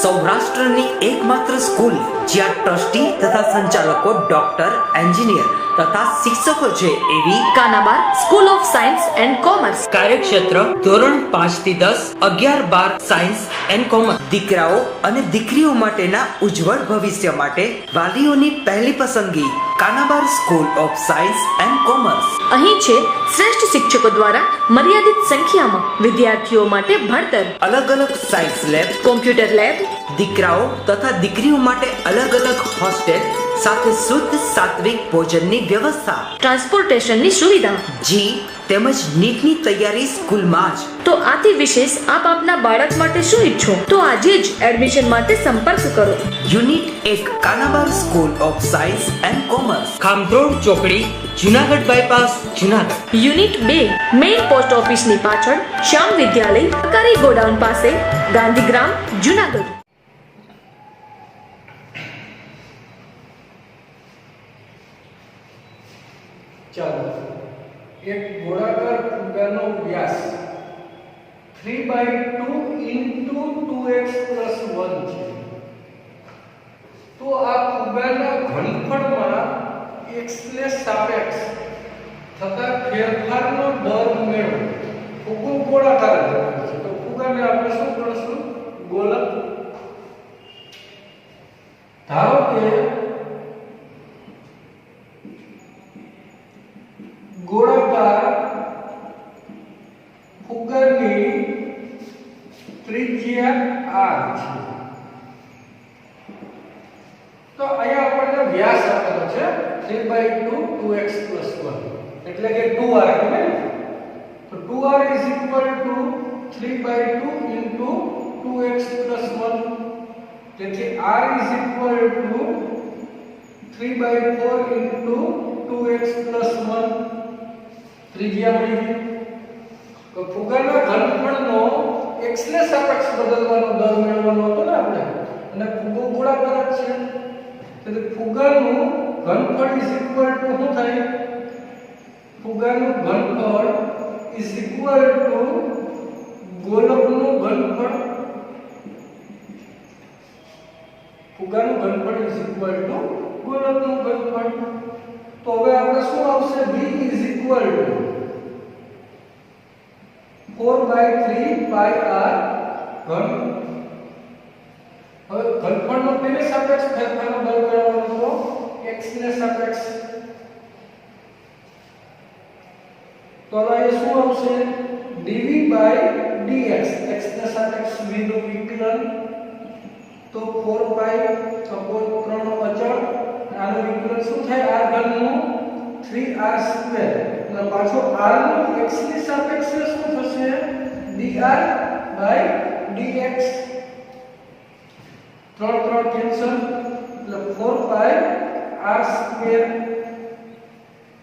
સૌરાષ્ટ્રની એકમાત્ર સ્કૂલ જ્યાં ટ્રસ્ટી તથા સંચાલકો ડોક્ટર, એન્જિનિયર તથા શિક્ષકો છે એવી Kanabar school of science and commerce. કાર્યક્ષેત્ર ધોરણ 5 થી 10, 11-12 સાયન્સ એન્ડ કોમર્સ. દીકરાઓ અને દીકરીઓ માટેના ઉજ્જવળ ભવિષ્ય માટે વાલીઓની પહેલી પસંદગી Kanabar school of science and commerce. અહીં છે શ્રેષ્ઠ શિક્ષકો દ્વારા મર્યાદિત સંખ્યામાં વિદ્યાર્થીઓ માટે ભણતર, અલગ અલગ સાયન્સ લેબ, કોમ્પ્યુટર લેબ, દીકરાઓ તથા દીકરીઓ માટે અલગ અલગ હોસ્ટેલ સાથે શુદ્ધ સાત્વિક ભોજનની વ્યવસ્થા, ટ્રાન્સપોર્ટેશનની સુવિધા. જી તેમજ નીટની તૈયારી સ્કૂલમાં જ. તો આથી વિશેષ આપ આપના બાળક માટે શું ઈચ્છો તો આજે જ એડમિશન માટે સંપર્ક કરો. Unit 1 Kanabar school of science and commerce, Khamrod ચોકડી, Junagadh bypass, Junagadh. Unit 2 main post ઓફિસની પાછળ, શ્યામ વિદ્યાલય, સરકારી ગોડાઉન પાસે, ગાંધીગ્રામ, જુનાગઢ. ચાલો, એક ગોળાકાર ફુગ્ગાનો વ્યાસ 3/2 into 2x plus 1 છે. તો આ ફુગ્ગાના ઘનફળમાં x ને સાપેક્ષ થતા ફેરફારનો દર મેળવો. ફુગ્ગો ગોળાકાર છે તો ફુગ્ગાને આપણે શું કરીશું? ગોલક. ધારો કે ગોળાકાર ફુગ્ગાની ત્રિજ્યા r છે. તો અહીંયા આપણને વ્યાસ આપેલો છે 3/2 2x plus 1 એટલે કે 2r છે. તો 2r is equal to 3/2 into 2x plus 1. તેથી r is equal to 3/4 into 2x plus 1. ત્રિજ્યા મળી ગઈ. તો ફુગ્ગાના ઘનફળનો x ને સાપેક્ષ બદલવાનો દર મેળવવાનો હતો ને આપણે, અને ફુગ્ગો ગોળાકાર જ છે. તેથી ફુગ્ગાનું ઘનફળ ઇઝ ઇક્વલ ટુ શું થાય? ફુગ્ગાનું ઘનફળ ઇઝ ઇક્વલ ટુ ગોલકનું ઘનફળ. ફુગ્ગાનું ઘનફળ ઇઝ ઇક્વલ ટુ ગોલકનું ઘનફળ. તો હવે આપણે શું આવશે? v is equal to 4/3 pi r ઘન. હવે ઘનફળનો તેની સાપેક્ષ ફેરફારનો દર મેળવવાનો હતો x ને સાપેક્ષ. તો હવે શું આવશે? dv/dx x ને સાપેક્ષ v નું વિકલન. તો 4π/3 નો અચળ, આનું વિકલન શું થાય? r ઘનનું 3r² અને પાછો r નું x ની સાપેક્ષે શું થશે? dr/dx. 3 કેન્સલ એટલે 4πr²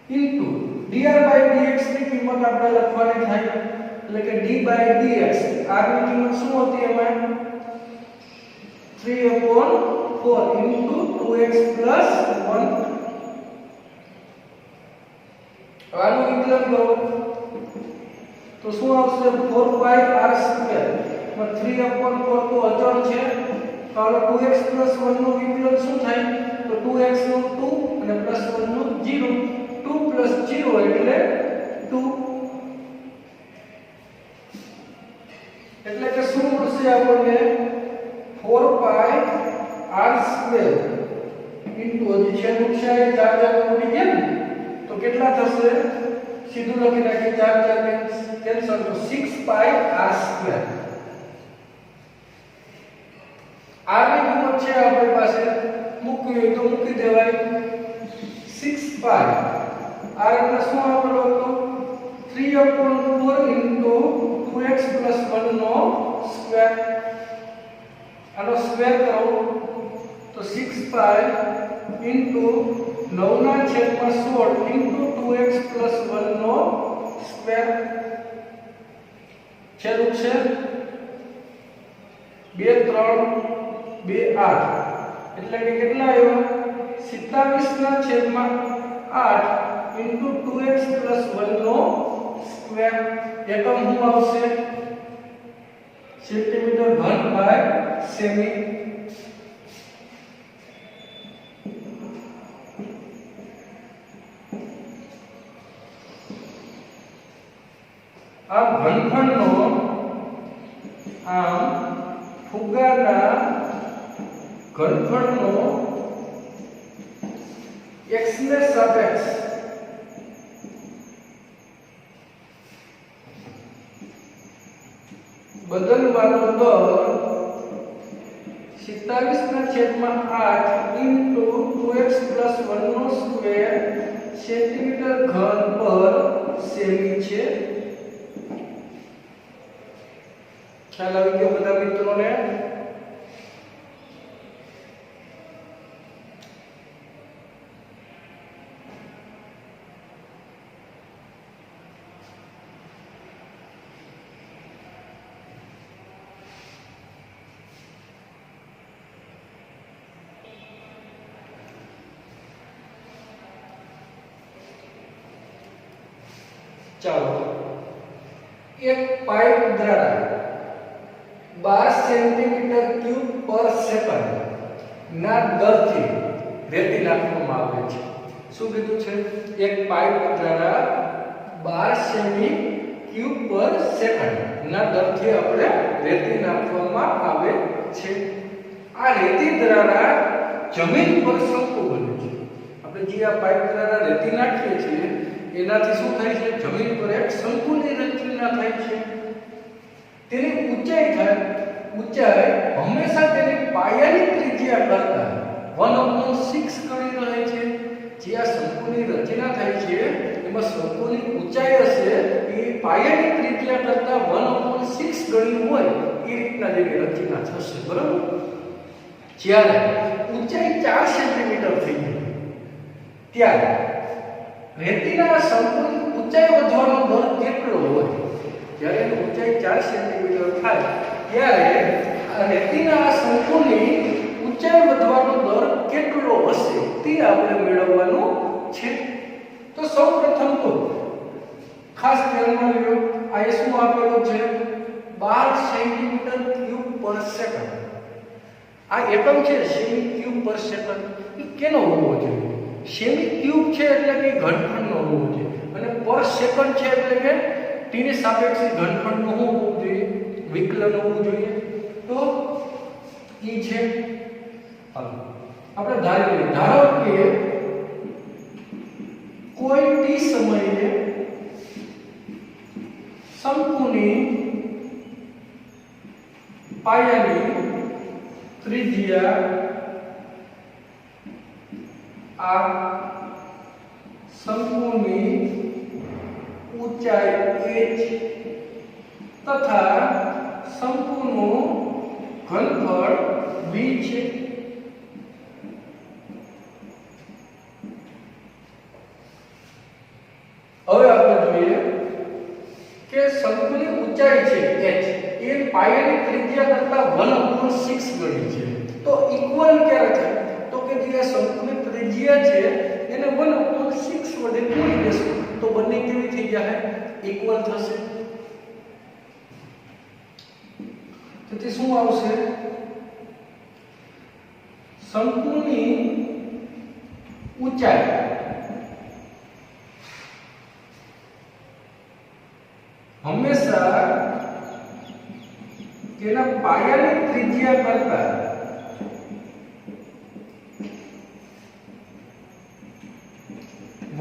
ઇન્ટુ dr/dx ની કિંમત આપણે લખવાની થાય એટલે કે d/dx. r ની કિંમત શું હતી એમાં? 3/4 into 2x plus 1. આનું વિકલન કરો તો શું આવશે? 4πr² માં 3/4 તો અચળ છે. તો હવે 2x plus 1 નું વિકલન શું થાય? તો 2x નું 2 અને plus 1 નું 0. 2 plus 0 એટલે 2. એટલે કે શું મળશે આપણને? 4πr² ઇન્ટુ હજી છે નુકસાન 4 ઉડી ગયા ને, તો કેટલા થશે? સીધું લખી નાખીએ 4 કેન્સલ તો 6πr². r ની કિંમત છે આપણી પાસે, મૂકવી હોય તો મૂકી દેવાય. 6π r એટલે શું આપેલો હતો? 3/4 into 2x plus 1 નો સ્ક્વેર. આનો સ્ક્વેર કરો તો 6π into 9/16 into 2x plus 1 નો સ્ક્વેર. છેલ્લું છે 2 3 2 8 એટલે કે કેટલા આવ્યા? 27/8 into 2x plus 1 નો સ્ક્વેર. એકમ શું આવશે? સેન્ટીમીટર ઘન બાય સેમી. આ ઘનફળનો આમ ફુગાના ઘનફળનો x ને સાપેક્ષ બદલવાનો દર 27/8 into 2x plus 1 નો સ્ક્વેર સેન્ટીમીટર ઘન પર સેમી છે. ખ્યાલ આવી ગયો બધા મિત્રોને? ચાલો, એક પાઇપ દ્વારા 12 સેન્ટીમીટર ક્યુબ પર સેકન્ડ ના દરથી રેતી નાખવામાં આવે છે. શું કીધું છે? એક પાઇપ દ્વારા 12 સેમી ક્યુબ પર સેકન્ડ ના દરથી આપણે રેતી નાખવામાં આવે છે. આ રેતી દ્વારા જમીન પર શંકુ બને છે. આપણે જે આ પાઇપ દ્વારા રેતી નાખીએ છીએ એનાથી શું થાય છે? જમીન પર એક શંકુની રચના થાય છે. તેની ઊંચાઈ હંમેશા તેની પાયાની ત્રિજ્યા કરતા 1/6 ગણી રહે છે. જે આ શંકુની રચના થાય છે એમાં શંકુની ઊંચાઈ હશે એ પાયાની ત્રિજ્યા કરતા 1/6 ગણી હોય એ રીતના જેની રચના થશે. બરાબર? જ્યારે ઊંચાઈ 4 સેન્ટીમીટર થઈ જાય ત્યારે રેતીના શંકુની ઊંચાઈ વધવાનો દર કેટલો હોય? જ્યારે એની ઊંચાઈ 4 સેન્ટીમીટર થાય ત્યારે આ રેતીના શંકુની ઊંચાઈ વધવાનો દર કેટલો હશે તે આપણે મેળવવાનું છે. તો સૌપ્રથમ તો ખાસ ધ્યાનમાં લ્યો, આ શું આપેલું છે? 12 સેન્ટીમીટર ક્યુબ પર સેકન્ડ. આ એકમ છે સેમી ક્યુબ પર સેકન્ડ. એ કેનો હોવો જોઈએ? સેમી ક્યુબ છે એટલે કે ઘનફળનો હોવો જોઈએ અને પર સેકન્ડ છે એટલે કે તેની સાપેક્ષે ઘનફળનું હોવું જોઈએ, વિકલન હોવું જોઈએ. તો ઈ છે. આપણે ધારો કે કોઈ t સમયે શંકુની પાયાની ત્રિજ્યા આ શંકુની ઊંચાઈ h તથા શંકુનું ઘનફળ v છે. હવે આપણે જોઈએ કે શંકુની ઊંચાઈ છે h એ પાયાની ત્રિજ્યા કરતા 1/6 ગણી છે. તો ઇક્વલ ક્યારે થાય? તો કે જે શંકુની ત્રિજ્યા છે એને 1/6 વડે ગુણી દેશું તો બંને કેવી થઈ જાય? ઇક્વલ થશે. તેથી શું આવશે? શંકુની ઊંચાઈ હંમેશા તેના પાયાની ત્રિજ્યા કરતા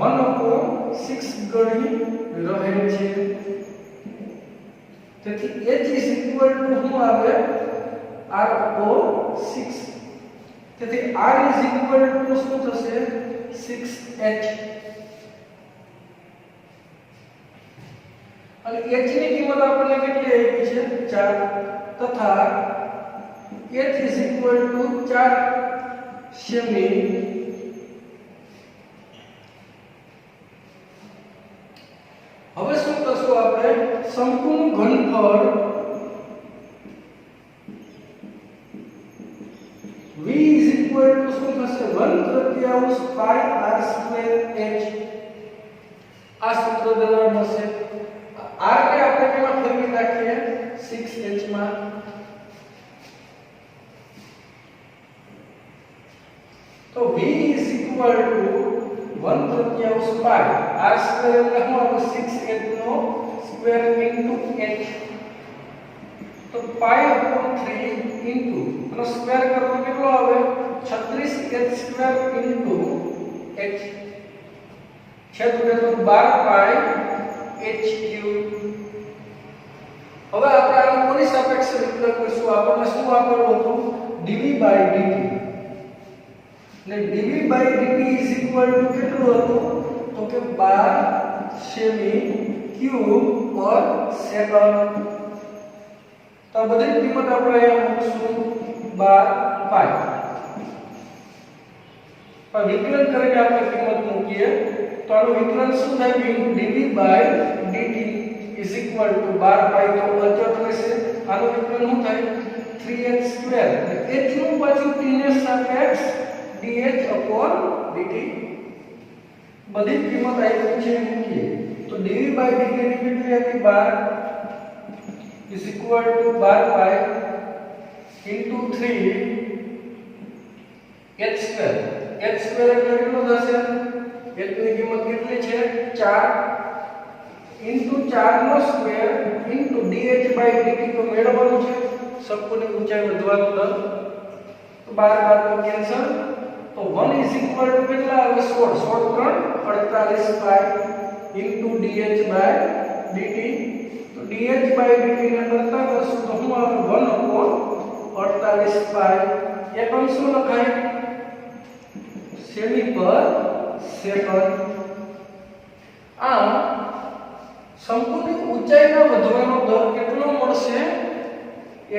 1/6 ગણી રહે છે. તેથી h શું આવે? r/6. તેથી r શું થશે? 6h. અને h ની કિંમત આપણને કેટલી આપી છે? 4 તથા h 4 સેમી. હવે શું કરશું આપણે? શંકુનું ઘનફળ v શું થશે? 1/3 પાઈ r²h. આ સૂત્ર દ્વારા મળશે. r ને આપણે કેમાં ફેરવી નાખીએ? 6h માં. તો v 1/3 પાઈ r² એટલે શું આવે? 6h નો સ્ક્વેર ઇન્ટુ h, તો પાઈ અપોન 3 ઇન્ટુ એનો સ્ક્વેર કરો તો કેટલો આવે 36h સ્ક્વેર ઇન્ટુ h છેદ ઉડે તો 12 પાઈ h ક્યુબ. હવે આપણે આનું કોની સાપેક્ષે વિકલન કરીશું? આપણને શું આપેલું હતું? dv by dt. ને dv by dt is equal to કેટલું હતું? તો કે 12 સેમી ક્યુબ પર સેકન્ડ. તો આ બધી કિંમત આપણે અહીંયા મૂકશું 12 પાઈ. પણ વિકલન કરીને આપણે કિંમત મૂકીએ તો આનું વિકલન શું થાય? dv by dt is equal to 12 pi તો અચળ રહેશે. આનું વિકલન શું થાય? 3h સ્ક્વેર h નું પાછું t ને સાપેક્ષ dh અપોન dt. બધી કિંમત આપી છે મૂકીએ તો dv બાય dt ની કેટલી હતી? 12 is equal to 12 pi into 3 h square. h square એટલે કેટલો થશે? h ની કિંમત કેટલી છે? 4 ઇન્ટુ 4 નો square into dh by dt તો મેળવવાનું છે શંકુની ઊંચાઈ વધવાનો દર. તો 12 તો કેન્સલ. તો 1 ઇઝ ઇક્વલ ટુ કેટલા આવે? 16 16 3 48 pi into dh by dt. તો dh બાય dt ને કરતા કરશું તો શું આવે? 1 અપોન 48 પાઈ. એક અંશ શું લખાય? સેમી પર સેકન્ડ. આમ શંકુની ઊંચાઈનો વધવાનો દર કેટલો મળશે?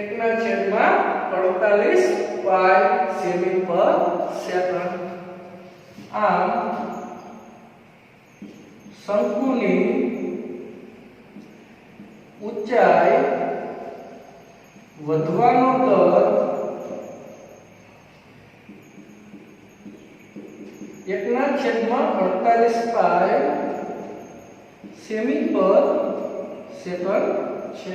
1/48 પાઈ સેમી પર સેકન્ડ. આમ શંકુની ઊંચાઈ વધવાનો દર 1/48 પાઈ સેમી પર સેકન્ડ છે.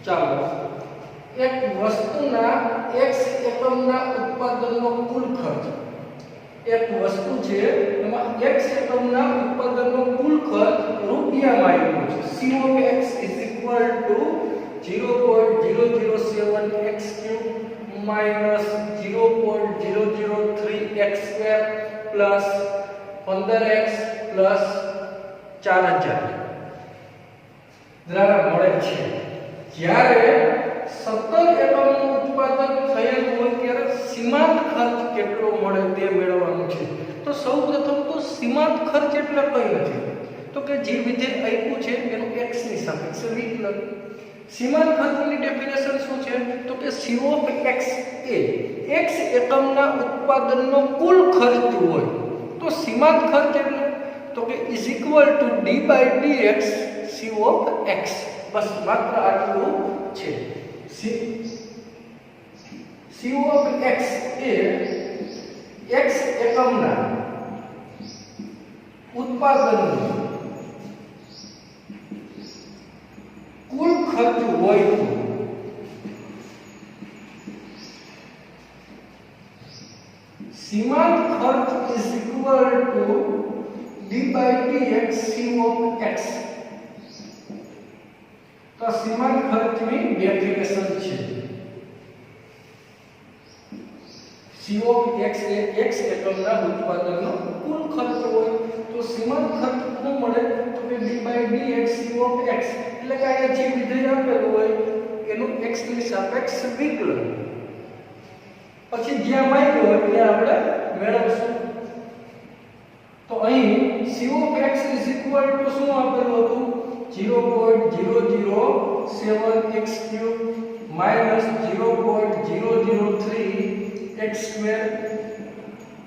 ચાલો એક વસ્તુના x એકમના ઉત્પાદનનો કુલ ખર્ચ. એક વસ્તુ છે એમાં x એકમના ઉત્પાદનનો કુલ ખર્ચ રૂપિયામાં આપ્યો છે. C of x is equal to 0.007x³ minus 0.003x² plus 15x plus 4000 દ્વારા મળે છે. જ્યારે 17 એકમનું ઉત્પાદન થયેલ હોય ત્યારે સીમાંત ખર્ચ કેટલો મળે તે મેળવવાનું છે. તો સૌપ્રથમ તો સીમાંત ખર્ચ એટલે કંઈ નથી તો કે જે વિધેય આપ્યું છે એનું x ની સાપેક્ષે વિકલન. સીમાંત ખર્ચની ડેફિનેશન શું છે? તો કે C of x A x એકમના ઉત્પાદનનો કુલ ખર્ચ હોય તો સીમાંત ખર્ચ એટલે તો કે is equal to d by dx C of x. બસ માત્ર આટલું છે. C of x A x એકમના ઉત્પાદનનો કુલ ખર્ચ હોય તો સીમાંત ખર્ચ is equal to d by dx C of x. તો સીમાંત ખર્ચની ડેફિનેશન છે. C of x A x એકમના ઉત્પાદનનો કુલ ખર્ચ હોય તો સીમાંત ખર્ચ શું મળે? તો કે d by dx C of x એટલે કે આ જે વિધેય આપેલું હોય એનું x ની સાપેક્ષ વિકલન. પછી જ્યાં માંગ્યું હોય ત્યાં આપણે મેળવશું. તો અહીં C of x is equal to શું આપેલું હતું? 0.007x³ minus 0.003x²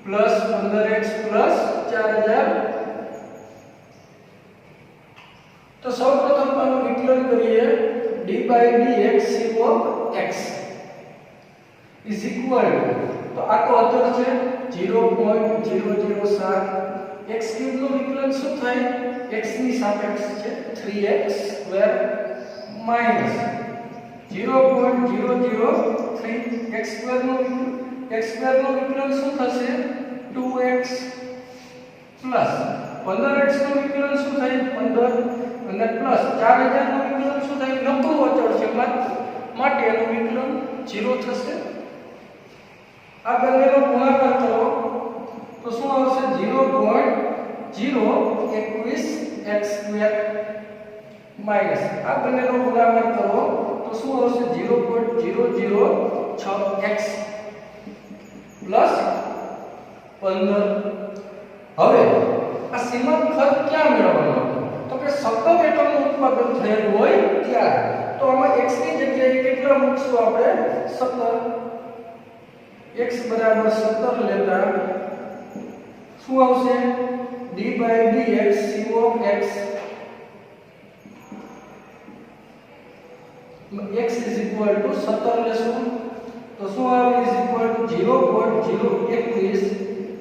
plus 15x plus 4000 તો સૌપ્રથમ આનું વિકલન કરીએ d by dx c of x is equal તો આ તો અચળ છે 0.007 x ક્યુબ નું વિકલન શું થાય x ની સાપેક્ષ છે 3x square minus 0.003 x square નું વિકલન શું થશે 2x પ્લસ 15x નું વિકલન શું થાય 15 અને પ્લસ 4000 નું વિકલન શું થાય નકરું અચળ છે માટે એનું વિકલન 0 થશે આ બંનેનો ગુણાકાર કરો તો શું આવશે 0.021 x સ્ક્વેર માઈનસ આ બંનેનો ગુણાકાર કરો તો શું આવશે 0.006 x પ્લસ 15 હવે આ સીમાંત ખર્ચ ક્યાં મેળવવાનો તો કે 17 એકમનું ઉત્પાદન થયેલું હોય ત્યારે તો આમાં x ની જગ્યાએ કેટલા મૂકશું આપણે 17 x બરાબર 17 લેતા શું આવશે d by dx c of x x is equal to 17 લેશું તો શું આવે is equal to 0.021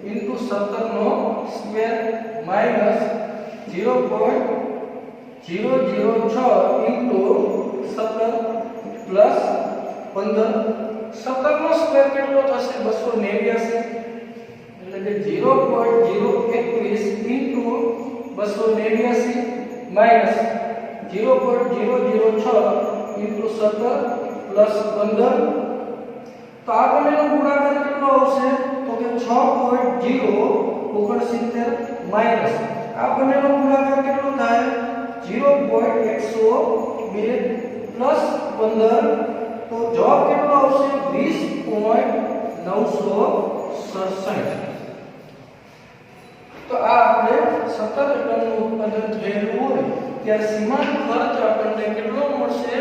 into 17 નો સ્ક્વેર માઈનસ 0.006 into 17 પ્લસ 15 17 નો સ્ક્વેર કેટલો થશે 289 એટલે કે 0.021 into 289 માઈનસ 0.006 into 17 પ્લસ 15 તો આ બંનેનો ગુણાકાર કેટલો આવશે તો કે 6.069 માઈનસ આ બંનેનો ગુણાકાર કેટલો થાય 0.102 પ્લસ 15 તો જવાબ કેટલો આવશે 20.967 તો આ આપણે 17 એકમનું ઉત્પાદન થયેલું હોય ત્યારે સીમાંત ખર્ચ આપણને કેટલો મળશે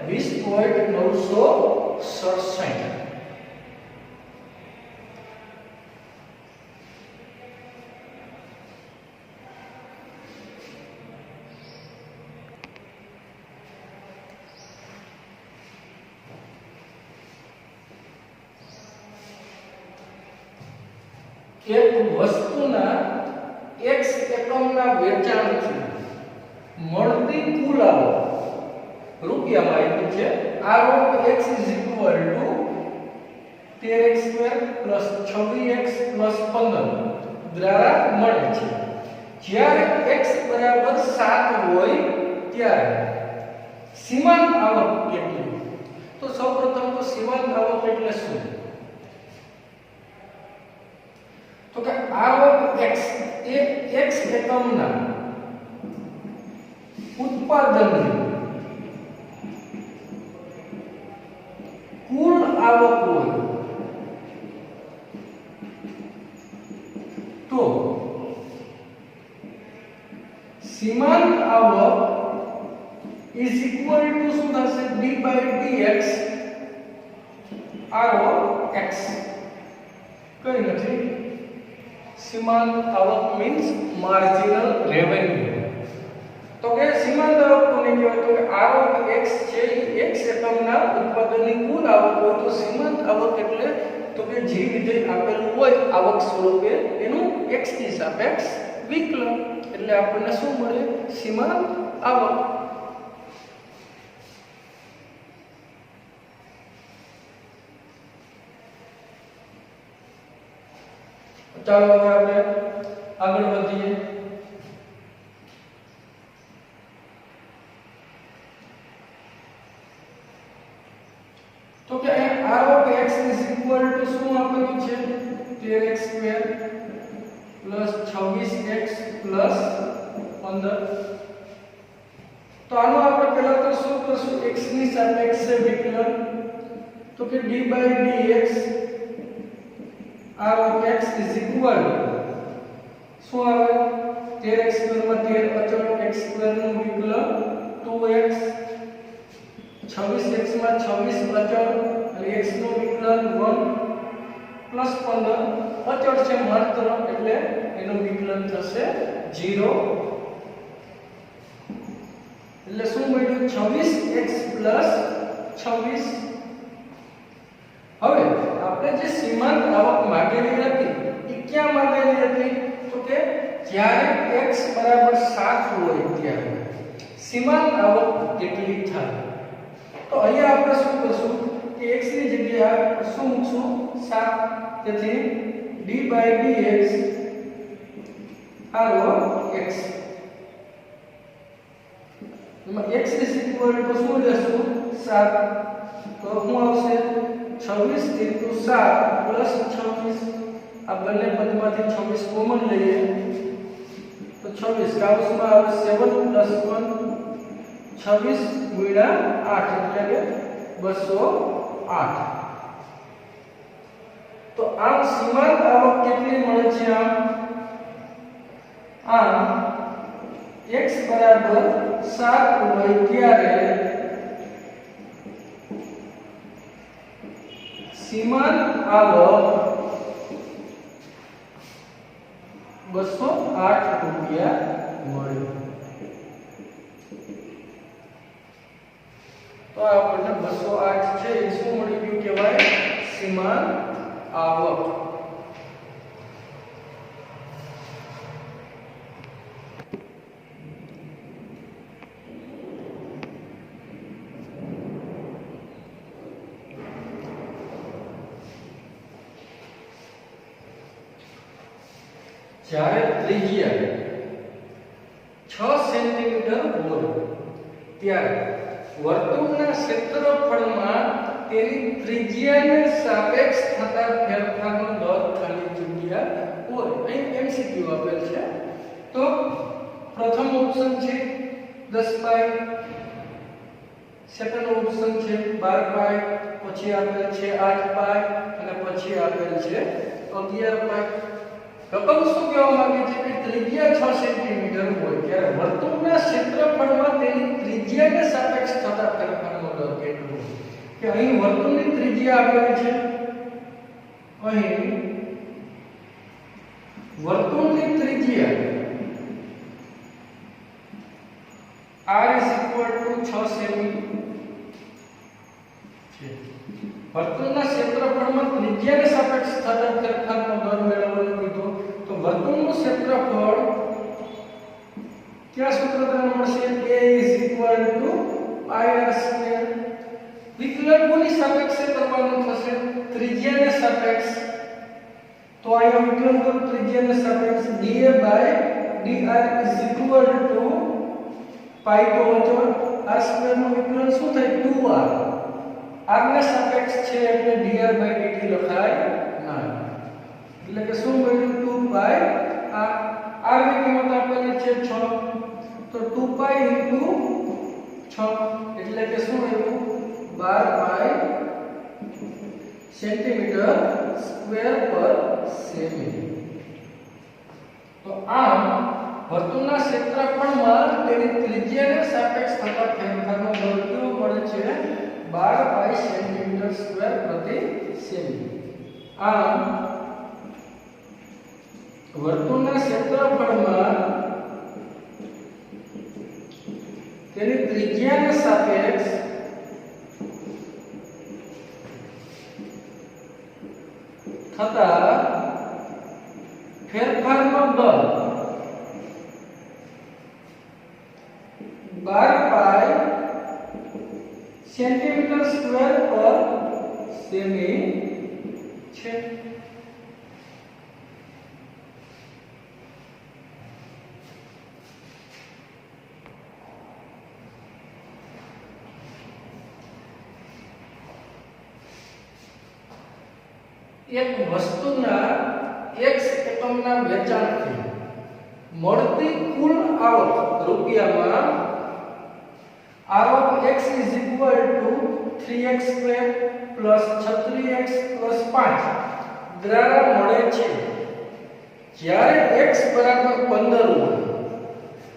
20.967 એક વસ્તુના x એકમના વેચાણથી મળતી કુલ આવક રૂપિયામાં આપ્યું છે આવક x is equal to 13x² plus 26x plus 15 દ્વારા મળે છે જ્યારે x બરાબર 7 હોય ત્યારે સીમાંત આવક કેટલી તો સૌપ્રથમ તો સીમાંત આવક એટલે શું તો કે આવક x એ x એકમના ઉત્પાદનની કુલ આવક હોય તો સીમાંત આવક is equal to શું થશે d by dx r of x કઈ નથી સીમાંત આવક મીન્સ માર્જિનલ રેવન્યુ તો કે સીમાંત આવક કોને કહેવાય તો કે r of x છે x એકમના ઉત્પાદનની કુલ આવક હોય તો સીમાંત આવક એટલે તો કે જે વિધેય આપેલું હોય આવક સ્વરૂપે એનું x ની સાપેક્ષ વિકલન એટલે આપણને શું મળે સીમાંત આવક ચાલો હવે આપણે આગળ વધીએ તો કે r of x is equal to શું આપેલું છે 13x² plus 26x plus 15 તો આનો આપણે પહેલા તો શું કરશું x ની સાપેક્ષે વિકલન તો કે d by dx r of x is equal શું આવે 13x² માં 13 અચળ x² નું વિકલન 2x 26x માં 26 અચળ અને x નું વિકલન 1 પ્લસ 15 અચળ છે માત્ર એટલે એનું વિકલન થશે 0 એટલે શું મળ્યું 26x + 26. હવે આપણે જે સીમાંત આવક માંગેલી હતી એ ક્યાં માંગેલી હતી તો કે જ્યારે x બરાબર 7 હોય ત્યારે સીમાંત આવક કેટલી થાય. તો અહીંયા આપણે શું કરશું કે x ની જગ્યાએ શું મૂકશું 7. તેથી d/dx r/x એમાં x = શું લેશું 7. તો શું આવશે 26 * 7 + 26. આ બંને પદમાંથી 26 કોમન લઈએ તો 26 કાઉન્સમાં આવે 7 + 1 26 * 8 એટલે કે 208. તો આમ સીમાંત આવક કેટલી મળે છે આમ x બરાબર 7 હોય ત્યારે સીમાંત આવક 208 રૂપિયા મળે. તો આપણને 208 છે એ શું મળી ગયું કહેવાય સીમાંત આવક. જ્યારે ત્રિજ્યા 6 સેન્ટીમીટર હોય ત્યારે વર્તુળના ક્ષેત્રફળમાં તેની ત્રિજ્યાને સાપેક્ષ થતા ફેરફારનો દર ખાલી જગ્યા હોય. અહીં MCQ આપેલ છે. તો પ્રથમ ઓપ્શન છે 10 પાઈ, સેકન્ડ ઓપ્શન છે 12 પાઈ, પછી આપેલ છે 8 પાઈ અને પછી આપેલ છે 11 પાઈ. રકમ શું કહેવા માંગે છે કે ત્રિજ્યા 6 સેન્ટીમીટર હોય ત્યારે વર્તુળના ક્ષેત્રફળમાં તેની ત્રિજ્યાને સાપેક્ષ થતા ફેરફારનો દર કેટલો હોય. કે અહીં વર્તુળની ત્રિજ્યા આપેલી છે, અહીં વર્તુળની ત્રિજ્યા r = 6 સેમી છે. વર્તુળના ક્ષેત્રફળમાં ત્રિજ્યાને સાપેક્ષ થતા ફેરફારનો દર મેળવવાનો કીધો. તો વર્તુળનું ક્ષેત્રફળ કયા સૂત્ર તમને મળશે a = πr². વિકલન કોની સાપેક્ષે કરવાનું થશે ત્રિજ્યાને સાપેક્ષ. તો અહીંયા વિકલન કરો ત્રિજ્યાને સાપેક્ષ dA/dr = π તો r² નું વિકલન શું થાય 2r. r ને સાપેક્ષ છે એટલે dr/dt લખાય ના. એટલે કે શું મળ્યું 2π. r ની કિંમત આપેલી છે 6 તો 2π * 6 એટલે કે શું આવ્યું 12π સેમી²/સેમી. તો આમ વર્તુળના ક્ષેત્રફળમાં તેની ત્રિજ્યાને સાપેક્ષ થતા ફેરફારનો દર કેવો મળે છે 12π સેમી²/સેમી. આમ વર્તુળના ક્ષેત્રફળમાં તેની ત્રિજ્યાને સાપેક્ષ થતા ફેરફારનો દર 12π સેમી²/સેમી છે. એક વસ્તુના x એકમના વેચાણથી મળતી કુલ આવક રૂપિયામાં આવક x = 3x² + 36x + 5 દ્વારા મળે છે. જ્યારે x = 15 હોય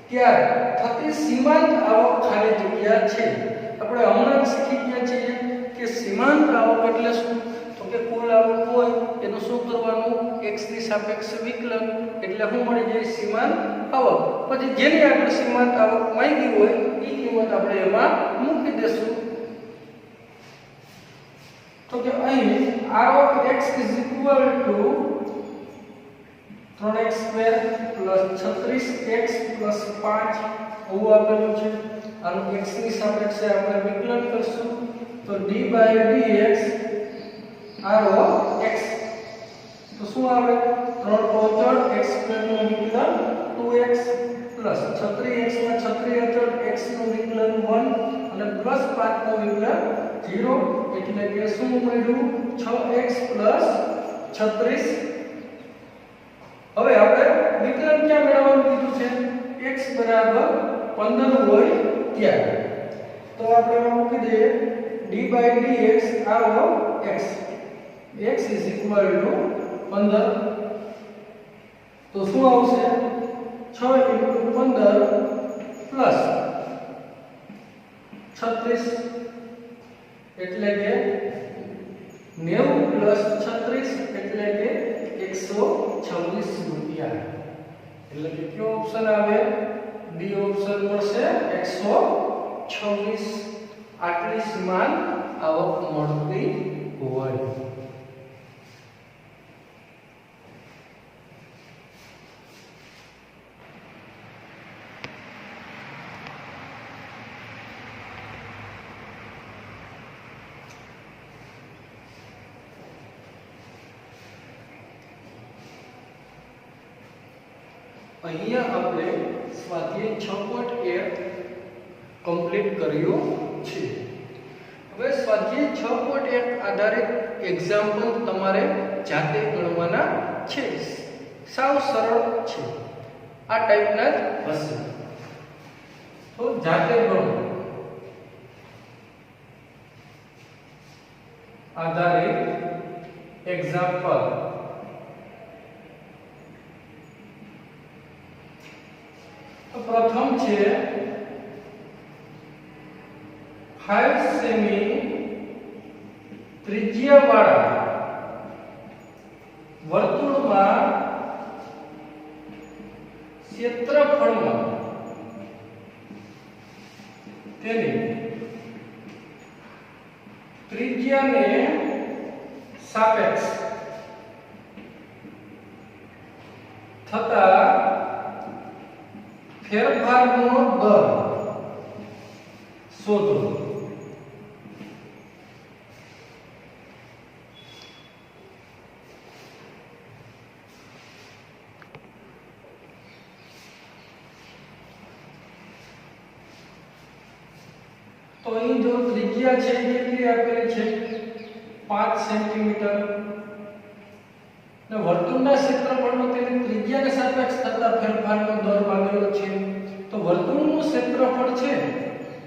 ત્યારે થતી સીમાંત આવક ખાલી જગ્યા છે. આપણે હમણાં જ શીખી ગયા છીએ કે સીમાંત આવક એટલે શું કે કુલ આવક હોય એનું શું કરવાનું x ની સાપેક્ષે વિકલન એટલે શું મળી જાય સીમાંત આવક. પછી જેની આપણે સીમાંત આવક માંગી હોય એ એ કિંમત આપણે એમાં મૂકી દેશું. તો કે અહીં r of x is equal to 3x² + 36x + 5 એવું આપેલું છે. આનું x ની સાપેક્ષે આપણે વિકલન કરશું તો d/dx r of x તો શું આવે 3 x² નું વિકલન 2x + 36x માં 36 અચળ x નું વિકલન 1 અને +5 નું વિકલન 0 એટલે કે શું મળ્યું 6x + 36. હવે આપણે વિકલન ક્યાં મેળવવાનું કીધું છે x બરાબર 15 હોય ત્યારે. તો આપણે એમાં મૂકી દઈએ d/dx r of x x is equal to 15. તો શું આવશે 6 * 15 + 36 એટલે કે 90 + 36 એટલે કે 126 રૂપિયા. એટલે કે કયો ઓપ્શન આવે ડી ઓપ્શન મળશે 126. આટલી સમાન આવક મળતી હોય. અહીંયા આપણે સ્વાધ્યાય 6.1 કમ્પ્લીટ કર્યું છે. હવે સ્વાધ્યાય 6.1 આધારિત એક્ઝામ્પલ તમારે જાતે ગણવાના છે. સાવ સરળ છે, આ ટાઈપના જ હશે. તો જાતે ગણો. આધારિત એક્ઝામ્પલ પ્રથમ છે 5 સેમી ત્રિજ્યાવાળા વર્તુળમાં ક્ષેત્રફળમાં તેની ત્રિજ્યાને સાપેક્ષ થતા ફેરફારનો દર શોધો. તો અહીં જો ત્રિજ્યા છે કેટલી આપેલી છે 5 સેન્ટીમીટર ને વર્તુળના ક્ષેત્રફળનો તેની ત્રિજ્યાને સાપેક્ષ થતા ફેરફારનો દર માંગેલો છે. તો વર્તુળનું ક્ષેત્રફળ છે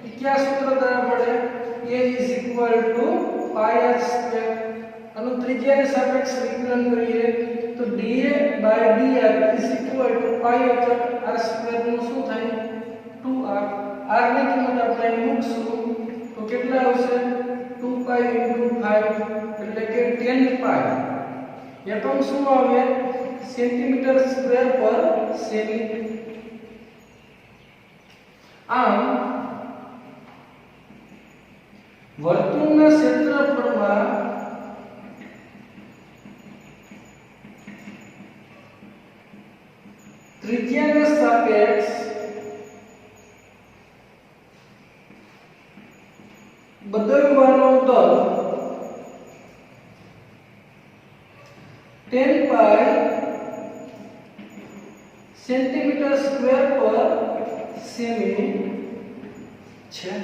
એ કયા સૂત્ર દ્વારા મળે a = πr². આનું ત્રિજ્યાને સાપેક્ષ વિકલન કરીએ તો dA/dr = π r² નું શું થાય 2r. r ની કિંમત આપણે મૂકશું તો કેટલા આવશે 2π × 5 એટલે કે 10π. એકમ શું આવે સેન્ટીમીટર સ્ક્વેર પર સેમી. આમ વર્તુળના ક્ષેત્રફળમાં ત્રિજ્યાને સાપેક્ષ બદલવાનો દર 10π સેન્ટીમીટર સ્ક્વેર પર સેમી છે.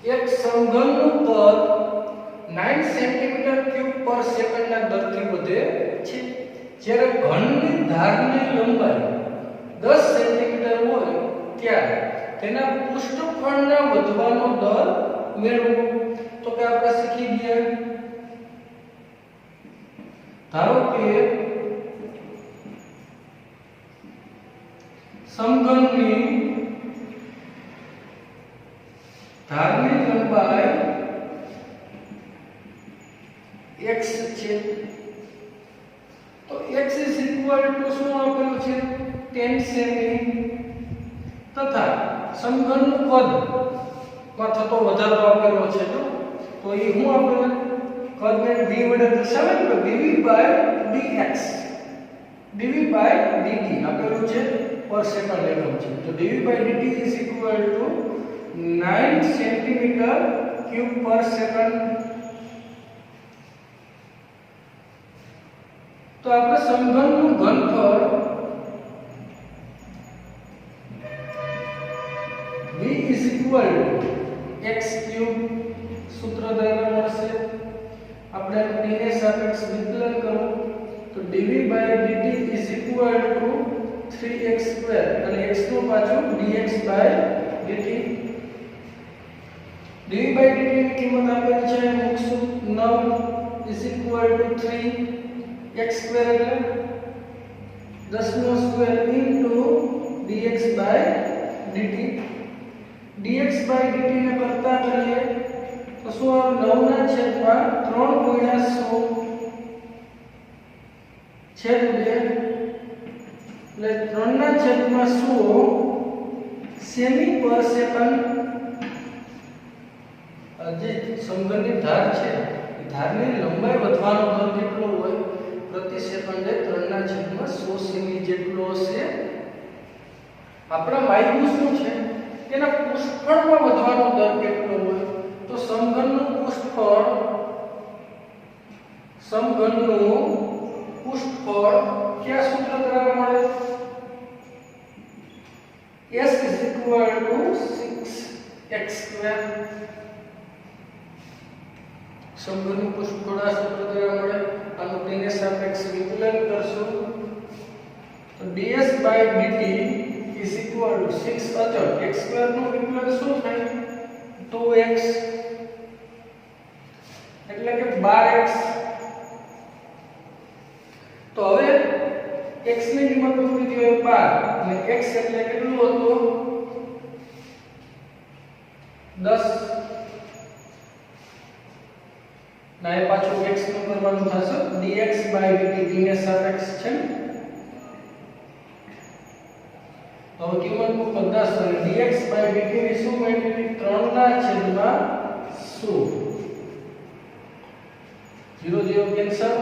એક સમઘનનું કદ 9 સેન્ટીમીટર ક્યુબ પર સેકન્ડના દરથી વધે છે, જ્યારે ઘનની ધારની લંબાઈ 10 સેન્ટીમીટર હોય ત્યારે તેના પૃષ્ઠફળના વધવાનો દર મેળવો. તો કે આપણે શીખી ગયા. ધારો કે સમઘનની ધારની લંબાઈ x છે તો x શું આપેલું છે 10 સેમી તથા સમઘનનું કદ માં થતો વધારો આપેલો છે તો એ હું આપેલું કદને v વડે દર્શાવે તો dv/dx dv/dt આપેલું છે પર સેકન્ડ એકમ છે તો dv/dt = 9 સેન્ટીમીટર ક્યુબ પર સેકન્ડ તો આપણે સમઘનનું ઘનફળ v = x³ સૂત્ર દ્વારા મળશે આપણે t ને સાપેક્ષ વિકલન કરો તો dv/dt = 3x² અને x નું પાછું dx/dt dv/dt ની કિંમત આપેલ છે મૂકશું 9 = 3x² એટલે 10 નો સ્ક્વેર dx/dt dx/dt ને કરતા કરીએ તો શું આવે 9 ના છેદમાં 3 ગુણ્યા 100 છેદ 2 એટલે 3 ના છેદમાં 100 સેમી પર સેકન્ડ જે સમઘનની ધાર છે ધારની લંબાઈ વધવાનો દર કેટલો હોય પ્રતિ સેકન્ડે 3 ના છેદમાં 100 સેમી જેટલો હશે આપણા માયનું શું છે તેના પૃષ્ઠફળમાં વધવાનો દર કેટલો હોય તો સમઘનનું પૃષ્ઠફળ કયા સૂત્ર દ્વારા મળે s = 6x² સમઘનનું પૃષ્ઠફળ આ સૂત્ર દ્વારા મળે આનું તેને સાપેક્ષ વિકલન કરશું તો ds/dt = 6 અચળ x² નું વિકલન શું થાય 2x એટલે કે 12x તો હવે x ની કિંમત મૂકી દીધી હોય 12 અને x એટલે કેટલું હતું 10 ના એ પાછું x નું કરવાનું થશે dx/dt ને સાપેક્ષ છે હવે કિંમત મૂકો 10 અને dx/dt ની શું મેળવી 3 ના છેદમાં 100 0 0 કેન્સલ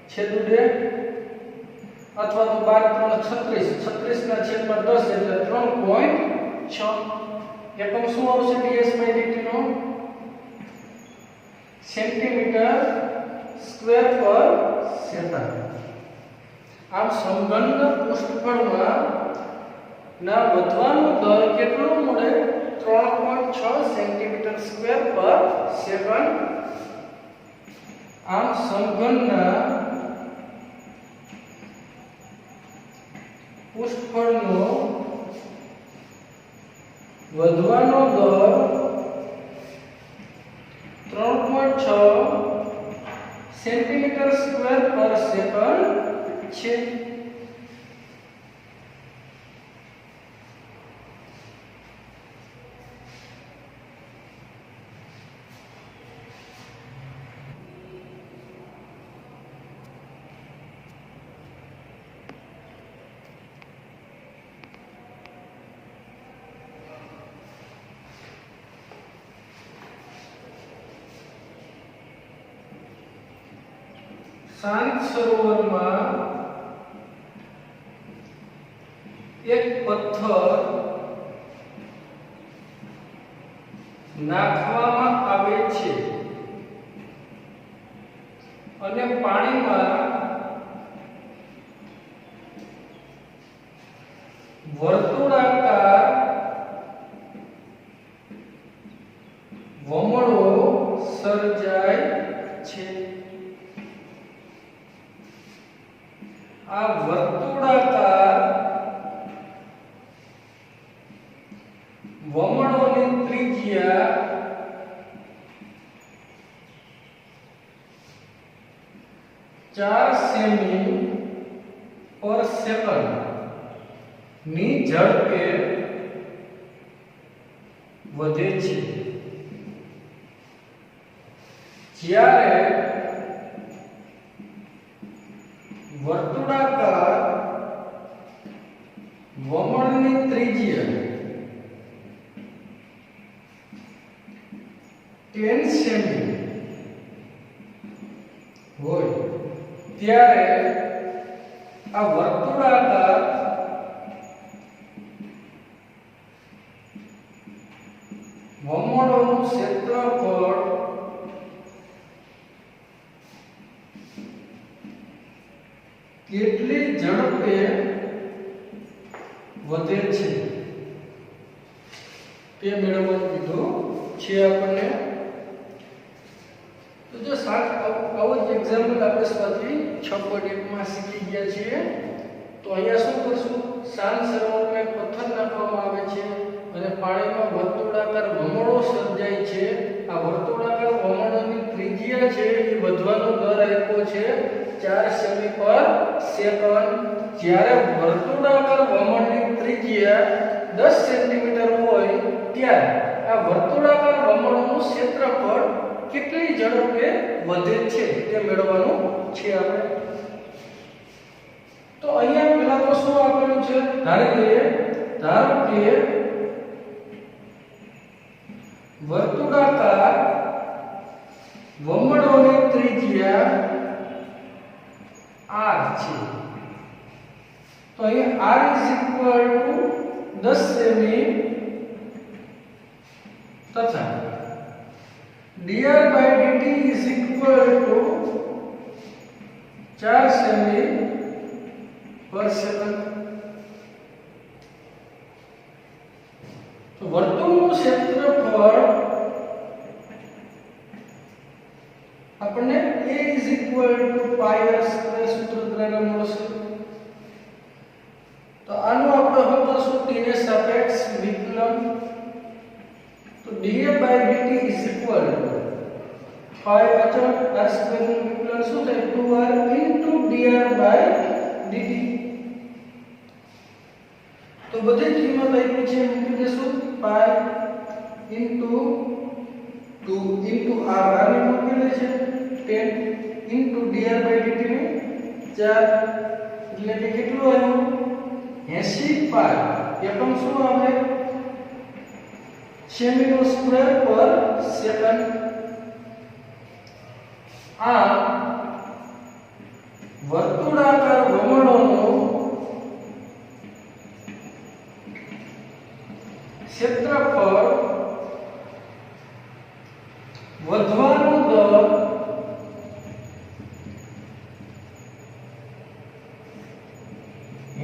છેદ 2 અથવા તો 12 3 36 ના છેદમાં 10 એટલે 3.6 એકમ શું આવશે ds/dt નો સેન્ટીમીટર સ્ક્વેર પર સેકન્ડ આમ સમઘનના પૃષ્ઠફળમાં ના વધવાનો દર કેટલો મળે 3.6 સેન્ટીમીટર સ્ક્વેર પર સેકન્ડ આમ સમઘનના પૃષ્ઠફળનો વધવાનો દર 3.6 સેન્ટીમીટર સ્ક્વેર પર સેકન્ડ છે શાંત સરોવરમાં એક પથ્થર નાખવામાં આવે છે અને પાણીમાં વર્તુળાકાર વમળો સર્જાય છે આ વર્તુળાકાર વમળોની ત્રિજ્યા 4 સેમી પર સેકન્ડ ની ઝડપે વધે છે જ્યારે વર્તુળાકાર વમળની ત્રિજ્યા 10 સેમી હોય ત્યારે આ વર્તુળાકાર વમળોનું ક્ષેત્રફળ કેટલી ઝડપે વધે છે તે મેળવવાનું કીધું છે આપણને. તો જો આવું જ એક્ઝામ્પલ આપણે સ્વાધ્યાય 6.1 માં શીખી ગયા છીએ. તો અહીંયા શું કરશું, શાંત સરોવરમાં એક પથ્થર નાખવામાં આવે છે અને પાણીમાં વર્તુળાકાર વમળો સર્જાય છે. આ વર્તુળાકાર વમળોની ત્રિજ્યા છે એ વધવાનો દર આપ્યો છે 4 સેમી પર સેકન્ડ. જ્યારે વર્તુળાકાર વમળની ત્રિજ્યા 10 સેન્ટીમીટર હોય ત્યારે આ વર્તુળાકાર વમળોનું ક્ષેત્રફળ કેટલી ઝડપે વધે છે તે મેળવવાનું છે આપણે. તો અહીંયા પહેલા તો શું આપેલું છે, ધારો કે વર્તુળાકાર વમળોની ત્રિજ્યા r છે. તો અહીંયા r 10 સેમી તથા dr/dt 4 સેમી પર સેકન્ડ. તો વર્તુળનું ક્ષેત્રફળ આપણને a πr² સૂત્ર દ્વારા મળશે. તો આનું આપણે હલ કરશું t ને સાપેક્ષ વિકલન. તો df/dt પાઇ અચળ r² નું વિકલન શું થાય, 2r dr/dt. તો બધી કિંમત આપી છે મૂકી દેશું પાઈ 2 r ને મૂકેલી છે 10 dr/dt ને 4 એટલે કે કેટલું આવ્યું 80 પાઈ. એકમ શું આવે, સેમી નો સ્ક્વેર પર સેકન્ડ. આ વર્તુળાકાર વમળોનું ક્ષેત્રફળ વધવાનો દર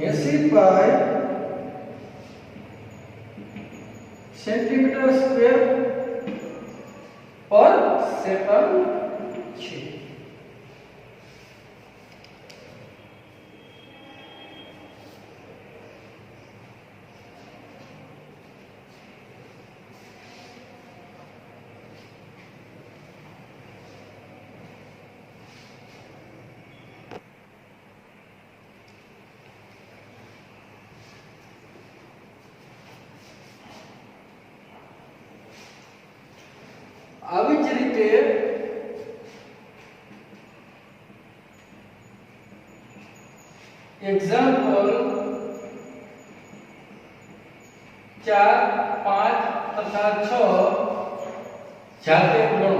80 પાઈ સેન્ટીમીટર સ્ક્વેર પર સેકન્ડ છે. આવી જ રીતે એક્ઝામ્પલ 4, 5 તથા 6 જાતે ગણો.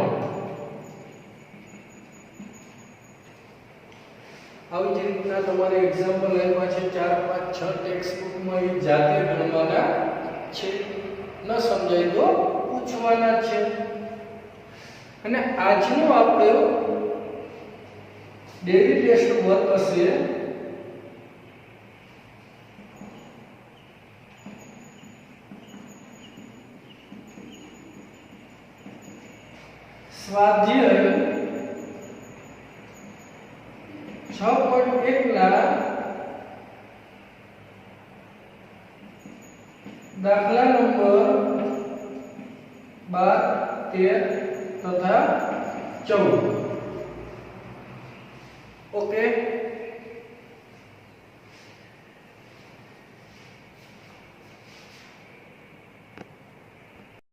આવી જ રીતના તમારે એક્ઝામ્પલ આપ્યા છે 4, 5, 6 ટેક્સ્ટ બુકમાં એ જાતે ગણવાના છે. ન સમજાય તો પૂછવાના છે. અને આજનો આપણો ડેલી ટેસ્ટ વર્ક હશે સ્વાધ્યાય 6.1 ના દાખલા નંબર 12, 13 તથા 14. ઓકે.